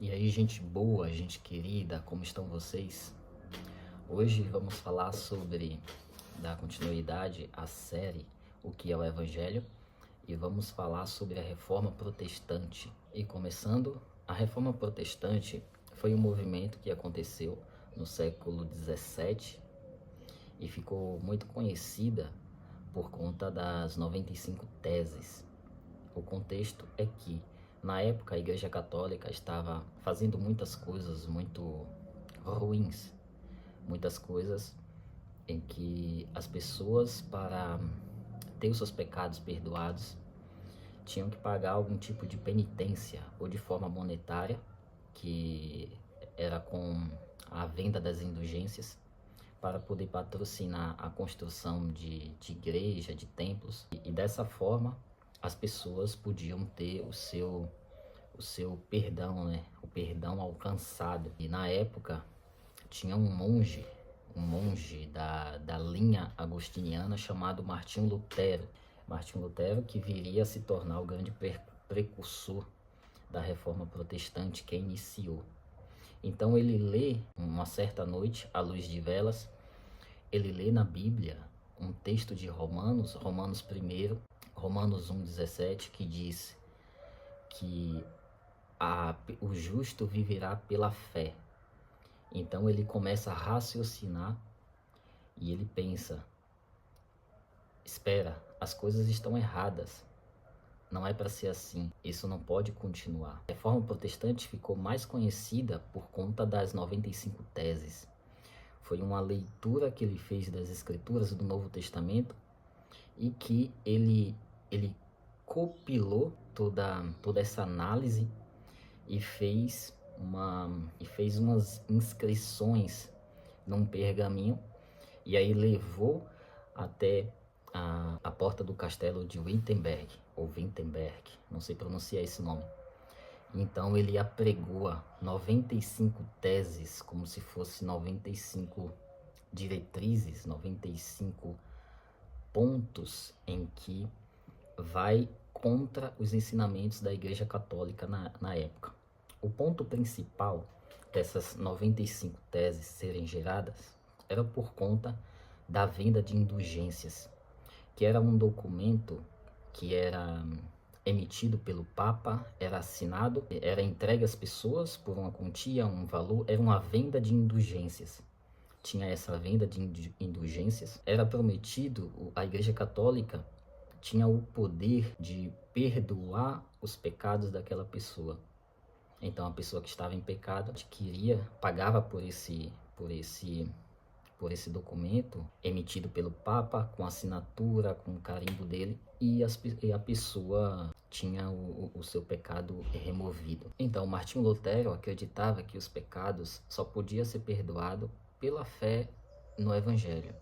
E aí, gente boa, gente querida, como estão vocês? Hoje vamos falar sobre, dar continuidade à série O que é o Evangelho, e vamos falar sobre a Reforma Protestante. E começando, a Reforma Protestante foi um movimento que aconteceu no século XVII e ficou muito conhecida por conta das 95 teses. O contexto é que, na época, a Igreja Católica estava fazendo muitas coisas muito ruins, muitas coisas em que as pessoas, para ter os seus pecados perdoados, tinham que pagar algum tipo de penitência, ou de forma monetária, que era com a venda das indulgências, para poder patrocinar a construção de igreja, de templos. E dessa forma, as pessoas podiam ter o seu perdão, né? O perdão alcançado. E na época tinha um monge da linha agostiniana chamado Martinho Lutero. Martinho Lutero, que viria a se tornar o grande precursor da Reforma Protestante que iniciou. Então ele lê, uma certa noite, à luz de velas, ele lê na Bíblia um texto de Romanos 1, Romanos 1,17, que diz que o justo viverá pela fé. Então ele começa a raciocinar e ele pensa: espera, as coisas estão erradas. Não é para ser assim, isso não pode continuar. A Reforma Protestante ficou mais conhecida por conta das 95 teses. Foi uma leitura que ele fez das Escrituras do Novo Testamento e que ele compilou toda essa análise e fez umas inscrições num pergaminho, e aí levou até a porta do castelo de Wittenberg, ou Wittenberg, não sei pronunciar esse nome. Então ele apregoa 95 teses, como se fosse 95 diretrizes, 95 pontos em que vai contra os ensinamentos da Igreja Católica na época. O ponto principal dessas 95 teses serem geradas era por conta da venda de indulgências, que era um documento que era emitido pelo Papa, era assinado, era entregue às pessoas por uma quantia, um valor, era uma venda de indulgências. Tinha essa venda de indulgências, era prometido, a Igreja Católica tinha o poder de perdoar os pecados daquela pessoa. Então a pessoa que estava em pecado adquiria, pagava por esse documento emitido pelo Papa, com assinatura, com o carimbo dele, e a pessoa tinha o seu pecado removido. Então Martinho Lutero acreditava que os pecados só podiam ser perdoados pela fé no Evangelho,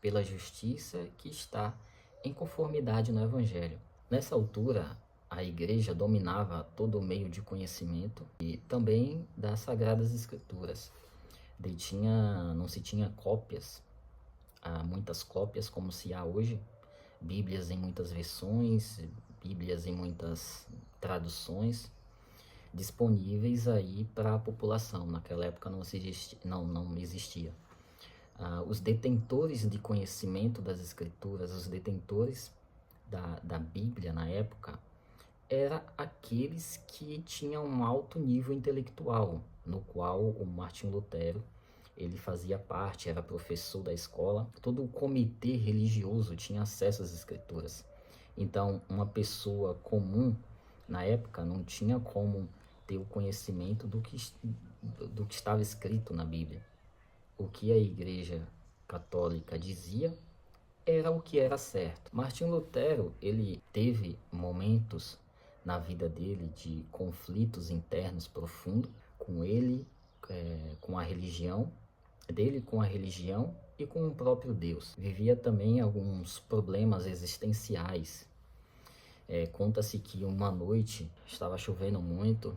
pela justiça que está em conformidade no Evangelho. Nessa altura, a igreja dominava todo o meio de conhecimento e também das Sagradas Escrituras. Não se tinha cópias, muitas cópias como se há hoje, Bíblias em muitas versões, Bíblias em muitas traduções, disponíveis aí para a população. Naquela época não existia. Os detentores de conhecimento das Escrituras, os detentores da Bíblia na época, eram aqueles que tinham um alto nível intelectual, no qual o Martinho Lutero ele fazia parte, era professor da escola. Todo o comitê religioso tinha acesso às Escrituras. Então, uma pessoa comum na época não tinha como ter o conhecimento do que estava escrito na Bíblia. O que a Igreja Católica dizia era o que era certo. Martinho Lutero, ele teve momentos na vida dele de conflitos internos profundos com ele, com a religião, dele com a religião e com o próprio Deus. Vivia também alguns problemas existenciais. Conta-se que uma noite estava chovendo muito,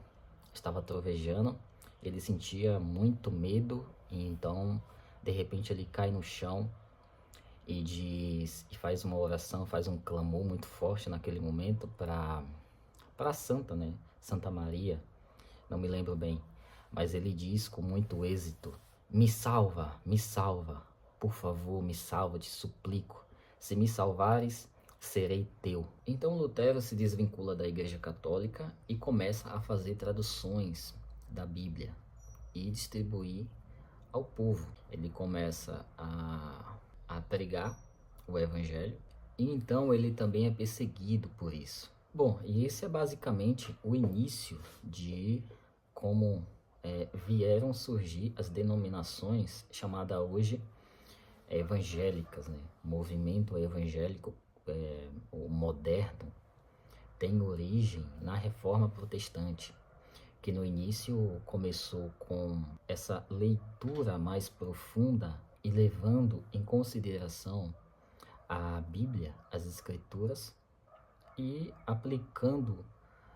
estava trovejando, ele sentia muito medo e então de repente ele cai no chão e faz uma oração, faz um clamor muito forte naquele momento para a Santa, né? Santa Maria, não me lembro bem, mas ele diz com muito êxito: me salva, por favor, me salva, te suplico. Se me salvares, serei teu. Então Lutero se desvincula da Igreja Católica e começa a fazer traduções da Bíblia e distribuir ao povo. Ele começa a pregar o Evangelho e então ele também é perseguido por isso. Bom, e esse é basicamente o início de como vieram surgir as denominações chamadas hoje evangélicas, né? O movimento evangélico o moderno tem origem na Reforma Protestante, que no início começou com essa leitura mais profunda e levando em consideração a Bíblia, as Escrituras, e aplicando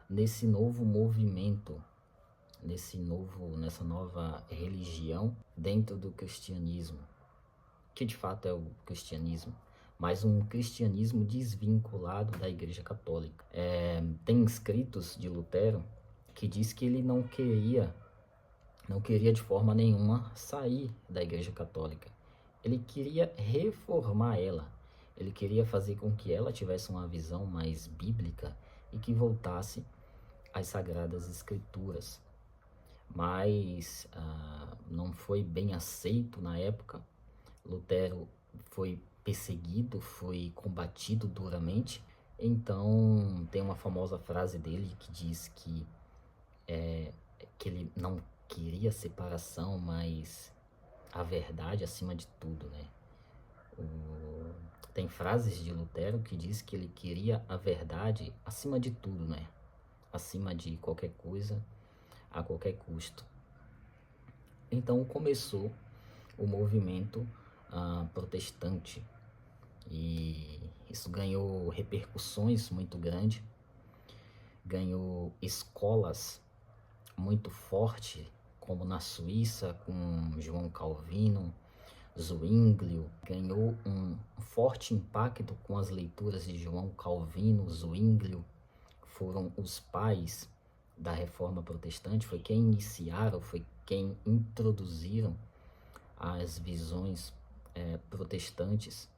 nesse novo movimento, nessa nova religião dentro do cristianismo, que de fato é o cristianismo, mas um cristianismo desvinculado da Igreja Católica. Tem escritos de Lutero que diz que ele não queria de forma nenhuma sair da Igreja Católica. Ele queria reformar ela. Ele queria fazer com que ela tivesse uma visão mais bíblica e que voltasse às Sagradas Escrituras. Mas não foi bem aceito na época. Lutero foi perseguido, foi combatido duramente. Então tem uma famosa frase dele que diz que ele não queria separação, mas a verdade acima de tudo, né? Tem frases de Lutero que diz que ele queria a verdade acima de tudo, né? Acima de qualquer coisa, a qualquer custo. Então começou o movimento protestante e isso ganhou repercussões muito grandes, ganhou escolas muito fortes, como na Suíça com João Calvino, Zwinglio, ganhou um forte impacto com as leituras de João Calvino, Zwinglio, foram os pais da Reforma Protestante, foi quem iniciaram, foi quem introduziram as visões protestantes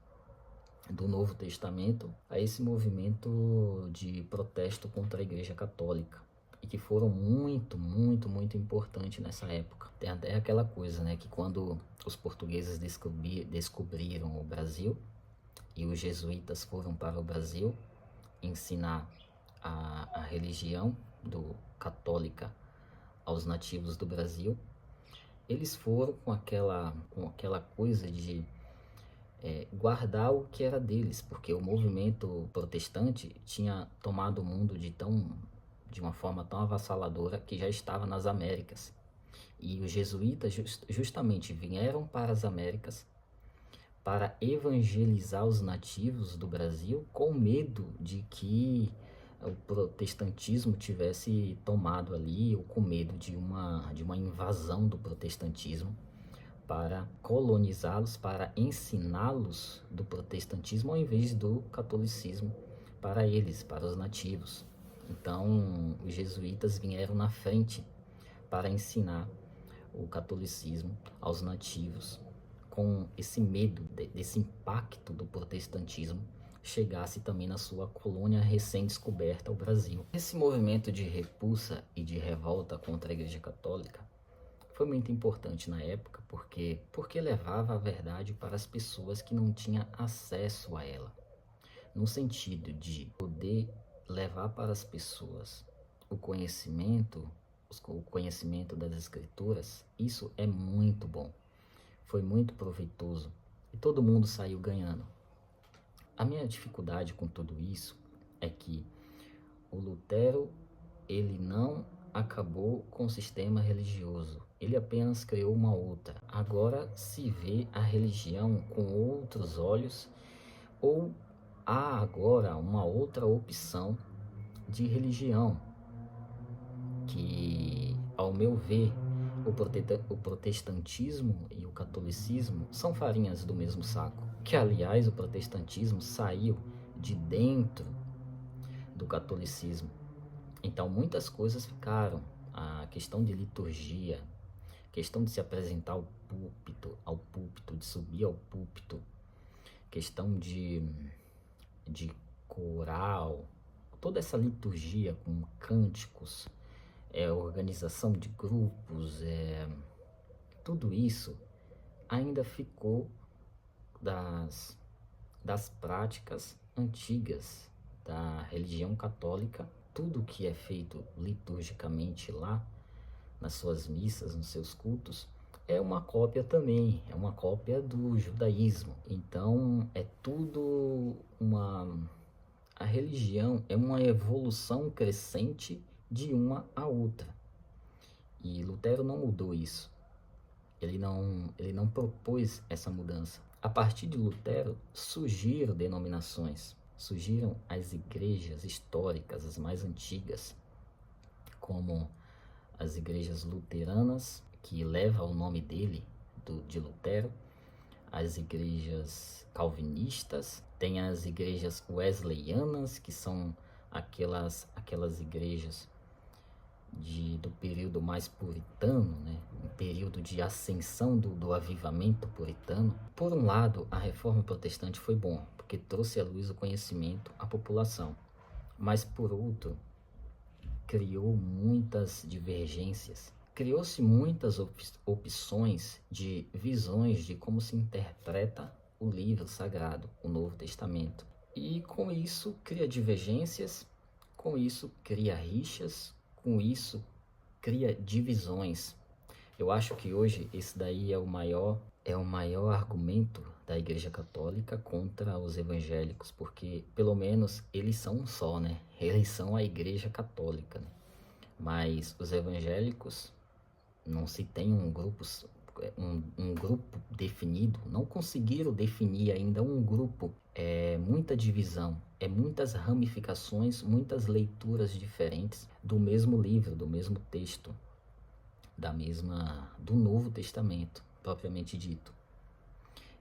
do Novo Testamento a esse movimento de protesto contra a Igreja Católica e que foram muito, muito, muito importantes nessa época. Tem até aquela coisa, né, que quando os portugueses descobriram o Brasil e os jesuítas foram para o Brasil ensinar a religião católica aos nativos do Brasil, eles foram com aquela coisa de guardar o que era deles, porque o movimento protestante tinha tomado o mundo de uma forma tão avassaladora que já estava nas Américas. E os jesuítas justamente vieram para as Américas para evangelizar os nativos do Brasil com medo de que o protestantismo tivesse tomado ali, ou com medo de uma invasão do protestantismo para colonizá-los, para ensiná-los do protestantismo ao invés do catolicismo para eles, para os nativos. Então, os jesuítas vieram na frente para ensinar o catolicismo aos nativos, com esse medo desse impacto do protestantismo chegasse também na sua colônia recém-descoberta, o Brasil. Esse movimento de repulsa e de revolta contra a Igreja Católica foi muito importante na época, porque levava a verdade para as pessoas que não tinham acesso a ela, no sentido de poder levar para as pessoas o conhecimento das Escrituras. Isso é muito bom, foi muito proveitoso e todo mundo saiu ganhando. A minha dificuldade com tudo isso é que o Lutero, ele não acabou com o sistema religioso, ele apenas criou uma outra. Agora se vê a religião com outros olhos, ou há agora uma outra opção de religião, que, ao meu ver, o protestantismo e o catolicismo são farinhas do mesmo saco. Que, aliás, o protestantismo saiu de dentro do catolicismo. Então, muitas coisas ficaram. a questão de liturgia, questão de se apresentar ao púlpito, de subir ao púlpito, questão de coral, toda essa liturgia com cânticos, organização de grupos, tudo isso ainda ficou das práticas antigas da religião católica. Tudo que é feito liturgicamente lá, nas suas missas, nos seus cultos, é uma cópia também, é uma cópia do judaísmo. Então, a religião é uma evolução crescente de uma a outra. E Lutero não mudou isso. Ele não propôs essa mudança. A partir de Lutero, surgiram denominações, surgiram as igrejas históricas, as mais antigas, como as igrejas luteranas, que leva o nome dele, de Lutero, as igrejas calvinistas, tem as igrejas wesleyanas, que são aquelas igrejas do período mais puritano, né? Um período de ascensão do avivamento puritano. Por um lado, a reforma protestante foi bom, porque trouxe à luz o conhecimento à população, mas por outro, criou muitas divergências, criou-se muitas opções de visões de como se interpreta o livro sagrado, o Novo Testamento. E com isso cria divergências, com isso cria rixas, com isso cria divisões. Eu acho que hoje esse daí é o maior argumento da Igreja Católica contra os evangélicos, porque pelo menos eles são um só, né? Eles são a Igreja Católica, né? Mas os evangélicos não se tem um grupo definido, não conseguiram definir ainda um grupo. É muita divisão, é muitas ramificações, muitas leituras diferentes do mesmo livro, do mesmo texto, do Novo Testamento, propriamente dito.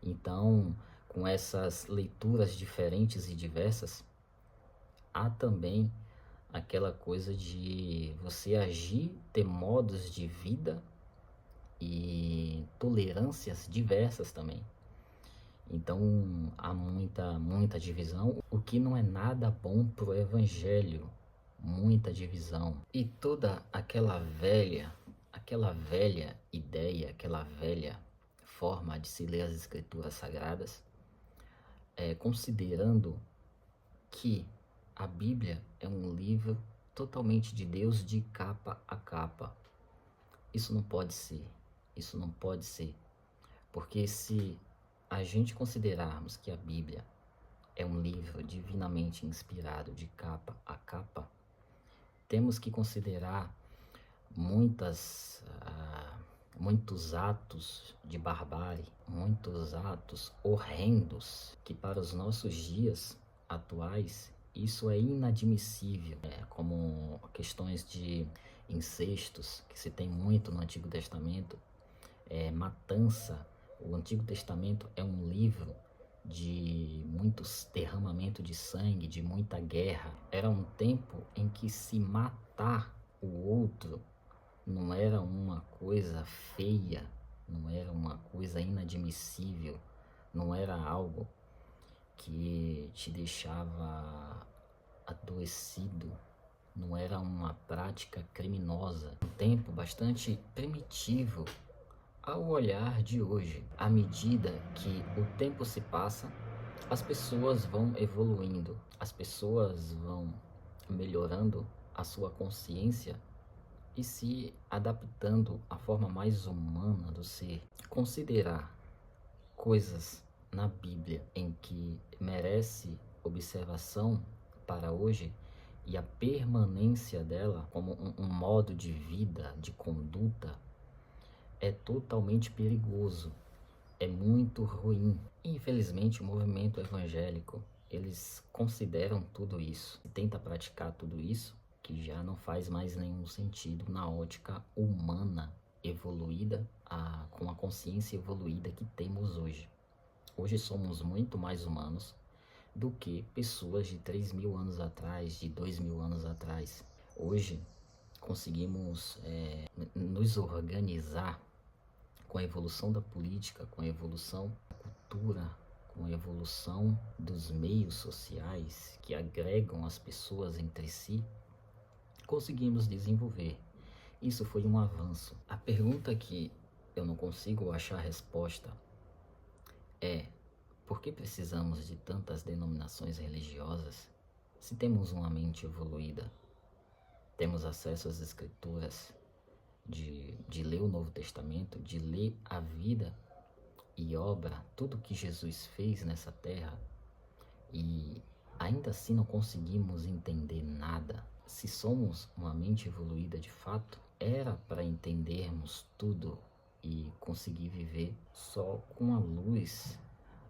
Então, com essas leituras diferentes e diversas, há também aquela coisa de você agir, ter modos de vida e tolerâncias diversas também. Então há muita divisão, o que não é nada bom pro evangelho, muita divisão. E toda aquela velha ideia, aquela velha forma de se ler as escrituras sagradas, considerando que a Bíblia é um livro totalmente de Deus de capa a capa. Isso não pode ser. Isso não pode ser. Porque se a gente considerarmos que a Bíblia é um livro divinamente inspirado de capa a capa, temos que considerar muitos atos de barbárie, muitos atos horrendos, que para os nossos dias atuais isso é inadmissível, como questões de incestos, que se tem muito no Antigo Testamento, matança. O Antigo Testamento é um livro de muitos derramamento de sangue, de muita guerra. Era um tempo em que se matar o outro não era uma coisa feia, não era uma coisa inadmissível, não era algo que te deixava adoecido, não era uma prática criminosa. Um tempo bastante primitivo ao olhar de hoje. À medida que o tempo se passa, as pessoas vão evoluindo, as pessoas vão melhorando a sua consciência e se adaptando à forma mais humana do ser. Considerar coisas na Bíblia em que merece observação para hoje e a permanência dela como um modo de vida, de conduta, é totalmente perigoso, é muito ruim. Infelizmente, o movimento evangélico, eles consideram tudo isso, tenta praticar tudo isso, que já não faz mais nenhum sentido na ótica humana evoluída, com a consciência evoluída que temos hoje. Hoje somos muito mais humanos do que pessoas de 3.000 anos atrás, de 2.000 anos atrás. Hoje conseguimos nos organizar com a evolução da política, com a evolução da cultura, com a evolução dos meios sociais que agregam as pessoas entre si, conseguimos desenvolver. Isso foi um avanço. A pergunta que eu não consigo achar resposta é: por que precisamos de tantas denominações religiosas se temos uma mente evoluída? Temos acesso às escrituras, de ler o Novo Testamento, de ler a vida e obra, tudo que Jesus fez nessa terra, e ainda assim não conseguimos entender nada. Se somos uma mente evoluída de fato, era para entendermos tudo e conseguir viver só com a luz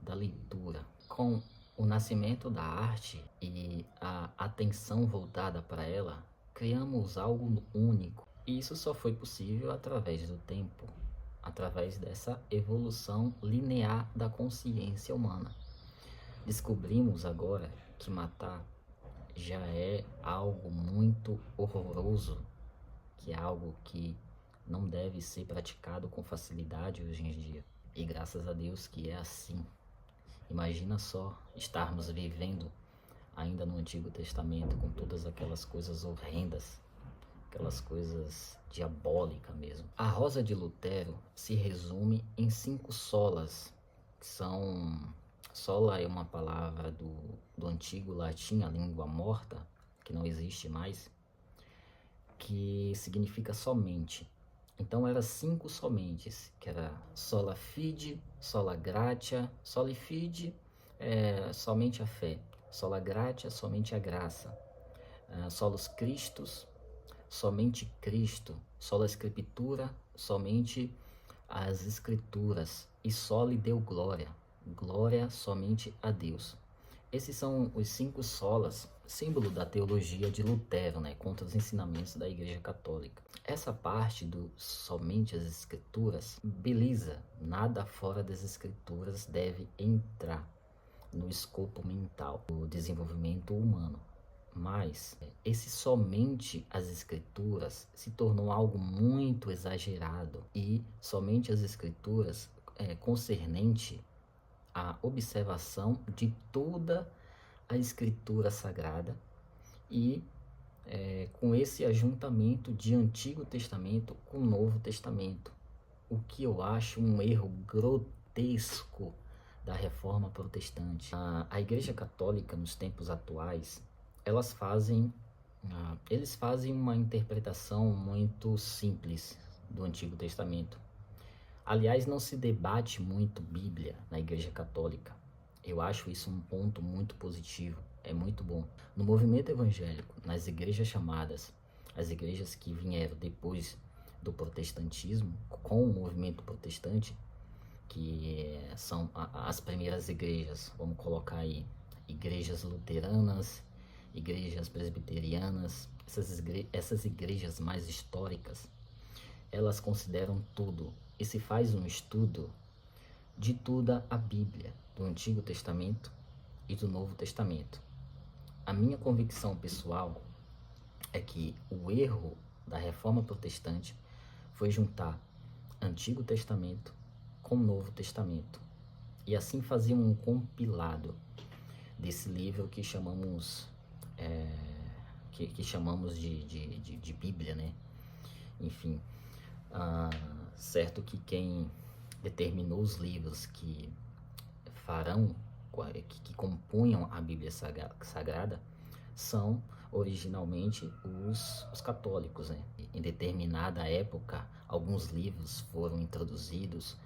da leitura. Com o nascimento da arte e a atenção voltada para ela, criamos algo único. E isso só foi possível através do tempo, através dessa evolução linear da consciência humana. Descobrimos agora que matar já é algo muito horroroso, que é algo que não deve ser praticado com facilidade hoje em dia. E graças a Deus que é assim. Imagina só estarmos vivendo ainda no Antigo Testamento com todas aquelas coisas horrendas, aquelas coisas diabólicas mesmo. A Rosa de Lutero se resume em 5 solas, que são... Sola é uma palavra do antigo latim, a língua morta, que não existe mais, que significa somente. Então eram 5 somentes, que era sola fide, sola gratia, soli fide, somente a fé, sola gratia, somente a graça, solus Christus, somente Cristo, sola Scriptura, somente as Escrituras, e soli Deo glória, glória somente a Deus. Esses são os 5 solas, símbolo da teologia de Lutero, contra os ensinamentos da Igreja Católica. Essa parte do somente as Escrituras, beleza, nada fora das Escrituras deve entrar no escopo mental do desenvolvimento humano. Mas esse somente as Escrituras se tornou algo muito exagerado, e somente as Escrituras concernente a observação de toda a Escritura Sagrada, e com esse ajuntamento de Antigo Testamento com Novo Testamento, o que eu acho um erro grotesco da Reforma Protestante. A Igreja Católica, nos tempos atuais, eles fazem uma interpretação muito simples do Antigo Testamento. Aliás, não se debate muito Bíblia na Igreja Católica. Eu acho isso um ponto muito positivo, é muito bom. No movimento evangélico, nas igrejas chamadas, as igrejas que vieram depois do protestantismo, com o movimento protestante, que são as primeiras igrejas, vamos colocar aí, igrejas luteranas, igrejas presbiterianas, essas igrejas mais históricas, elas consideram tudo, e se faz um estudo de toda a Bíblia, do Antigo Testamento e do Novo Testamento. A minha convicção pessoal é que o erro da Reforma Protestante foi juntar Antigo Testamento com Novo Testamento, e assim fazer um compilado desse livro que chamamos de Bíblia, Enfim, certo que quem determinou os livros que compunham a Bíblia Sagrada são originalmente os católicos, Em determinada época, alguns livros foram introduzidos,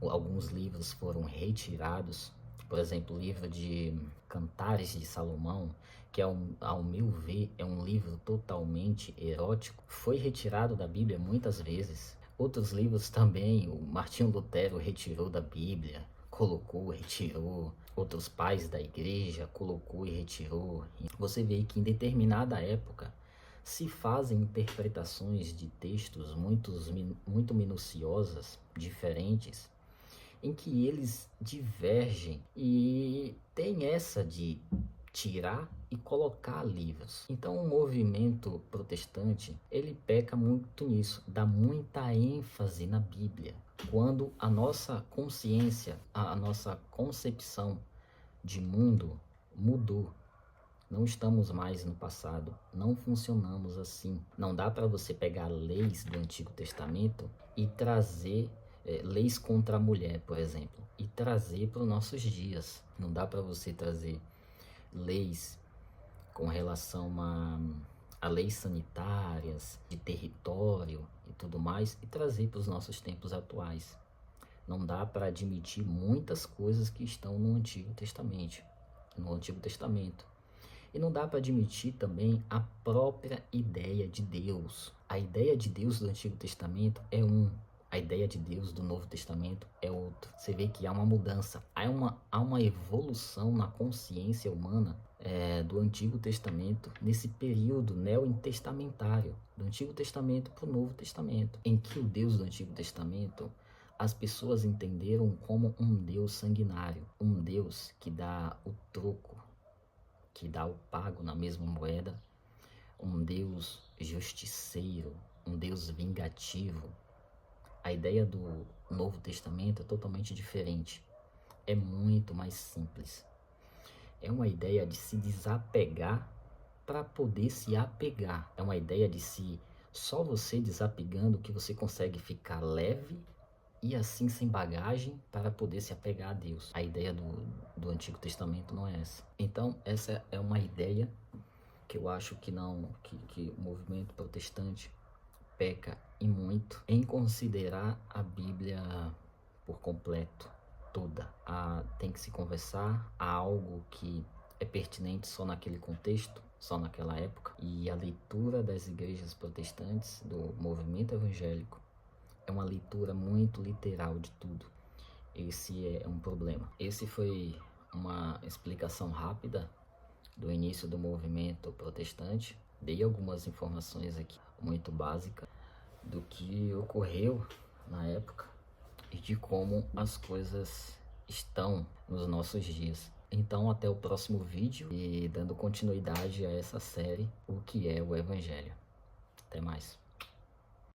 alguns livros foram retirados. Por exemplo, o livro de Cantares de Salomão, que ao meu ver é um livro totalmente erótico, foi retirado da Bíblia muitas vezes. Outros livros também, o Martinho Lutero retirou da Bíblia, colocou, retirou. Outros pais da igreja colocou e retirou. Você vê que em determinada época se fazem interpretações de textos muito minuciosas, diferentes, em que eles divergem, e tem essa de tirar e colocar livros. Então o movimento protestante, ele peca muito nisso, dá muita ênfase na Bíblia. Quando a nossa consciência, a nossa concepção de mundo mudou. Não estamos mais no passado, não funcionamos assim. Não dá para você pegar leis do Antigo Testamento e trazer leis contra a mulher, por exemplo, e trazer para os nossos dias. Não dá para você trazer leis com relação a leis sanitárias, de território e tudo mais, e trazer para os nossos tempos atuais. Não dá para admitir muitas coisas que estão no Antigo Testamento. E não dá para admitir também a própria ideia de Deus. A ideia de Deus do Antigo Testamento é a ideia de Deus do Novo Testamento é outro. Você vê que há uma mudança, há uma evolução na consciência humana do Antigo Testamento, nesse período neointestamentário, do Antigo Testamento para o Novo Testamento, em que o Deus do Antigo Testamento as pessoas entenderam como um Deus sanguinário, um Deus que dá o troco, que dá o pago na mesma moeda, um Deus justiceiro, um Deus vingativo. A ideia do Novo Testamento é totalmente diferente, é muito mais simples. É uma ideia de se desapegar para poder se apegar. É uma ideia de só você desapegando que você consegue ficar leve e assim sem bagagem para poder se apegar a Deus. A ideia do Antigo Testamento não é essa. Então essa é uma ideia que eu acho que o movimento protestante peca e muito em considerar a Bíblia por completo, toda. Tem que se conversar a algo que é pertinente só naquele contexto, só naquela época. E a leitura das igrejas protestantes, do movimento evangélico, é uma leitura muito literal de tudo. Esse é um problema. Esse foi uma explicação rápida do início do movimento protestante. Dei algumas informações aqui, muito básicas, do que ocorreu na época e de como as coisas estão nos nossos dias. Então, até o próximo vídeo e dando continuidade a essa série, o que é o Evangelho. Até mais.